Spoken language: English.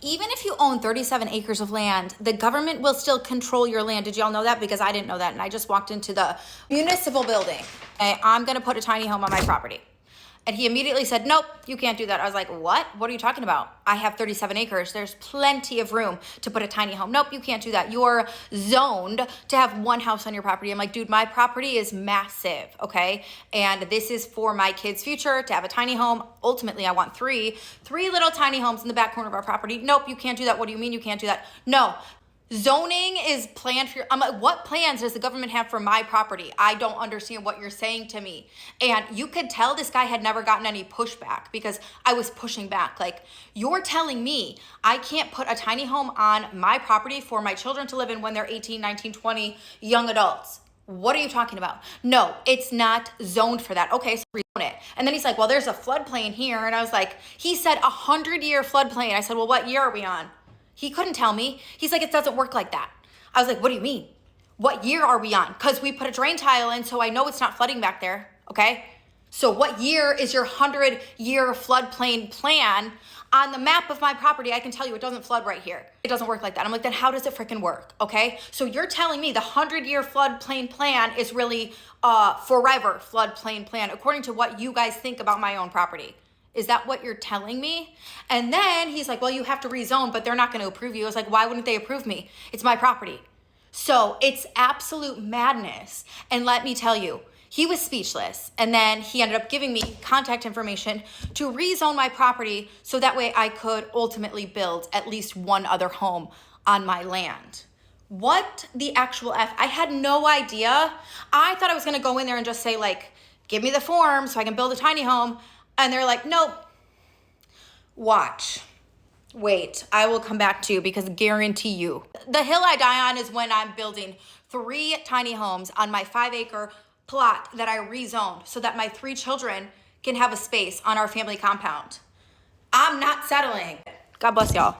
Even if you own 37 acres of land, the government will still control your land. Did y'all know that? Because I didn't know that. And I just walked into the municipal building. Okay, I'm going to put a tiny home on my property. And he immediately said, nope, you can't do that. I was like, what? What are you talking about? I have 37 acres. There's plenty of room to put a tiny home. Nope, you can't do that. You're zoned to have one house on your property. I'm like, dude, my property is massive, okay? And this is for my kids' future to have a tiny home. Ultimately, I want three little tiny homes in the back corner of our property. Nope, you can't do that. What do you mean you can't do that? No. Zoning is planned for your, I'm like, what plans does the government have for my property? I don't understand what you're saying to me. And you could tell this guy had never gotten any pushback because I was pushing back. Like, you're telling me I can't put a tiny home on my property for my children to live in when they're 18, 19, 20, young adults. What are you talking about? No, it's not zoned for that. Okay, so rezone it. And then he's like, well, there's a floodplain here. And I was like, he said 100-year floodplain. I said, well, what year are we on? He couldn't tell me. He's like, it doesn't work like that. I was like, what do you mean? What year are we on? Because we put a drain tile in, so I know it's not flooding back there, okay? So what year is your 100-year floodplain plan on the map of my property? I can tell you it doesn't flood right here. It doesn't work like that. I'm like, then how does it freaking work, okay? So you're telling me the 100-year floodplain plan is really forever floodplain plan, according to what you guys think about my own property. Is that what you're telling me? And then he's like, well, you have to rezone, but they're not going to approve you. I was like, why wouldn't they approve me? It's my property. So it's absolute madness. And let me tell you, he was speechless. And then he ended up giving me contact information to rezone my property so that way I could ultimately build at least one other home on my land. What the actual F? I had no idea. I thought I was going to go in there and just say, like, give me the form so I can build a tiny home. And they're like, nope, watch, wait, I will come back to you because guarantee you. The hill I die on is when I'm building 3 tiny homes on my 5-acre plot that I rezoned so that my 3 children can have a space on our family compound. I'm not settling. God bless y'all.